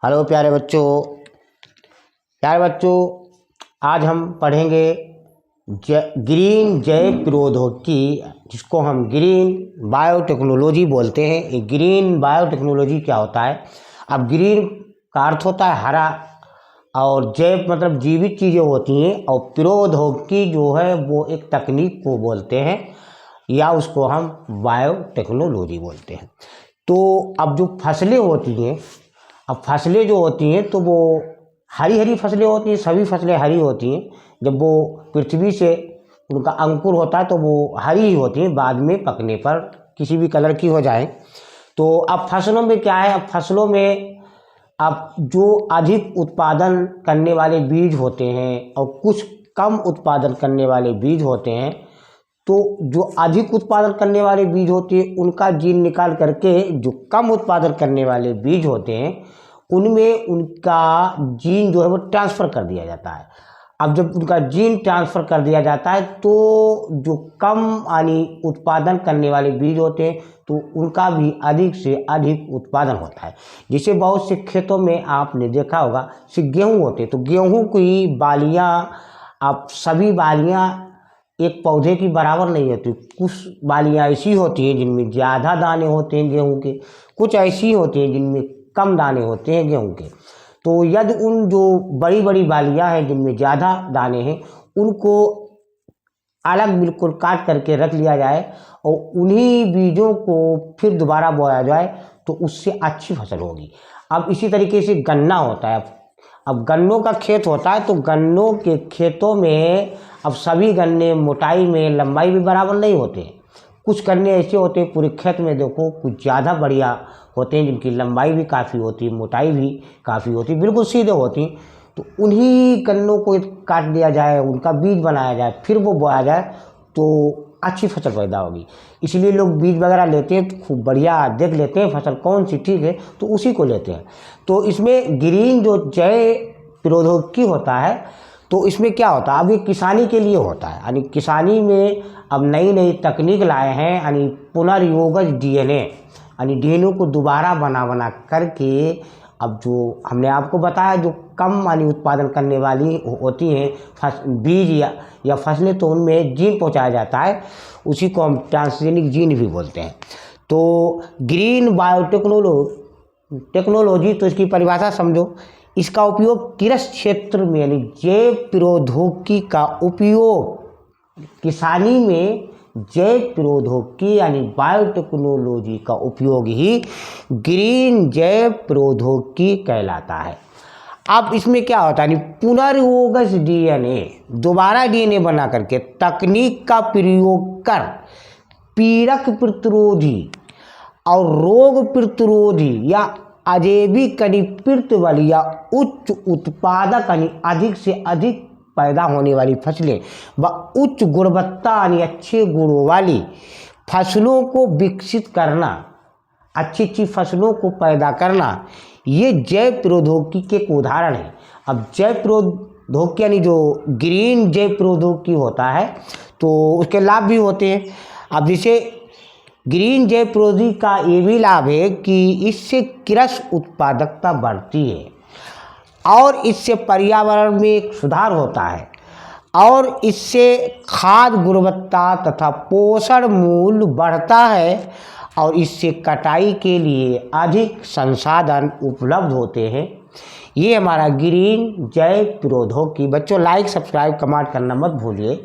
Hello प्यारे बच्चों, आज हम पढ़ेंगे ग्रीन जैव प्रौद्योगिकी, जिसको हम ग्रीन बायोटेक्नोलॉजी बोलते हैं। ये ग्रीन बायोटेक्नोलॉजी क्या होता है? अब ग्रीन का अर्थ होता है हरा, और जैव मतलब जीवित चीज़ें होती हैं, और प्रौद्योगिकी जो है वो एक तकनीक को बोलते हैं, या उसको हम बायोटेक्नोलॉजी बोलते हैं। तो अब जो फसलें होती हैं, अब फसलें जो होती हैं तो वो हरी हरी फसलें होती हैं, सभी फसलें हरी होती हैं। जब वो पृथ्वी से उनका अंकुर होता है तो वो हरी ही होती हैं, बाद में पकने पर किसी भी कलर की हो जाए। तो अब फसलों में क्या है, अब फसलों में अब जो अधिक उत्पादन करने वाले बीज होते हैं और कुछ कम उत्पादन करने वाले बीज होते हैं, तो जो अधिक उत्पादन करने वाले बीज होते हैं उनका जीन निकाल करके जो कम उत्पादन करने वाले बीज होते हैं उनमें उनका जीन जो है वो ट्रांसफ़र कर दिया जाता है। अब जब उनका जीन ट्रांसफ़र कर दिया जाता है तो जो कम यानी उत्पादन करने वाले बीज होते हैं तो उनका भी अधिक से अधिक उत्पादन होता है। जैसे बहुत से खेतों में आपने देखा होगा कि गेहूँ होते हैं, तो गेहूँ की बालियाँ, आप सभी बालियाँ एक पौधे की बराबर नहीं होती। कुछ बालियाँ ऐसी होती हैं जिनमें ज़्यादा दाने होते हैं गेहूं के, कुछ ऐसी होती हैं जिनमें कम दाने होते हैं गेहूं के। तो यदि उन जो बड़ी बड़ी बालियाँ हैं जिनमें ज़्यादा दाने हैं उनको अलग बिल्कुल काट करके रख लिया जाए और उन्हीं बीजों को फिर दोबारा बोया जाए तो उससे अच्छी फसल होगी। अब इसी तरीके से गन्ना होता है। अब गन्नों का खेत होता है, तो गन्नों के खेतों में अब सभी गन्ने मोटाई में लंबाई भी बराबर नहीं होते। कुछ गन्ने ऐसे होते हैं पूरे खेत में देखो कुछ ज़्यादा बढ़िया होते हैं, जिनकी लंबाई भी काफ़ी होती है, मोटाई भी काफ़ी होती है, बिल्कुल सीधे होती। तो उन्हीं गन्नों को काट दिया जाए, उनका बीज बनाया जाए, फिर वो बोया जाए तो अच्छी फसल पैदा होगी। इसलिए लोग बीज वगैरह लेते हैं तो खूब बढ़िया देख लेते हैं फसल कौन सी ठीक है तो उसी को लेते हैं। तो इसमें ग्रीन जो जैव प्रौद्योगिकी होता है, तो इसमें क्या होता है, अब ये किसानी के लिए होता है। यानी किसानी में अब नई नई तकनीक लाए हैं, यानी पुनर्योगज डीएनए, यानी डीएनए को दोबारा बना करके, अब जो हमने आपको बताया जो कम यानी उत्पादन करने वाली होती हैं बीज या फसलें, तो उनमें जीन पहुंचाया जाता है, उसी को हम ट्रांसजेनिक जीन भी बोलते हैं। तो ग्रीन बायोटेक्नोलॉजी, तो इसकी परिभाषा समझो। इसका उपयोग कृषि क्षेत्र में यानी जैव प्रौद्योगिकी का उपयोग किसानी में जैव प्रौद्योगिकी यानी बायोटेक्नोलॉजी का उपयोग ही ग्रीन जैव प्रौद्योगिकी कहलाता है। अब इसमें क्या होता है, यानी पुनर्योगज डीएनए, दोबारा डीएनए बना करके तकनीक का प्रयोग कर पीड़क प्रतिरोधी और रोग प्रतिरोधी या अजैविक कनिपृत वाली या उच्च उत्पादक यानी अधिक से अधिक पैदा होने वाली फसलें व उच्च गुणवत्ता यानी अच्छे गुणों वाली फसलों को विकसित करना, अच्छी अच्छी फसलों को पैदा करना, ये जैव प्रौद्योगिकी के एक उदाहरण है। अब जैव प्रौद्योगिकी यानी जो ग्रीन जैव प्रौद्योगिकी होता है तो उसके लाभ भी होते हैं। अब जैसे ग्रीन जैव प्रौद्योगिकी का ये भी लाभ है कि इससे कृषि उत्पादकता बढ़ती है और इससे पर्यावरण में एक सुधार होता है, और इससे खाद्य गुणवत्ता तथा पोषण मूल्य बढ़ता है, और इससे कटाई के लिए अधिक संसाधन उपलब्ध होते हैं। ये हमारा ग्रीन जैव प्रौद्योगिकी। बच्चों लाइक सब्सक्राइब कमेंट करना मत भूलिए।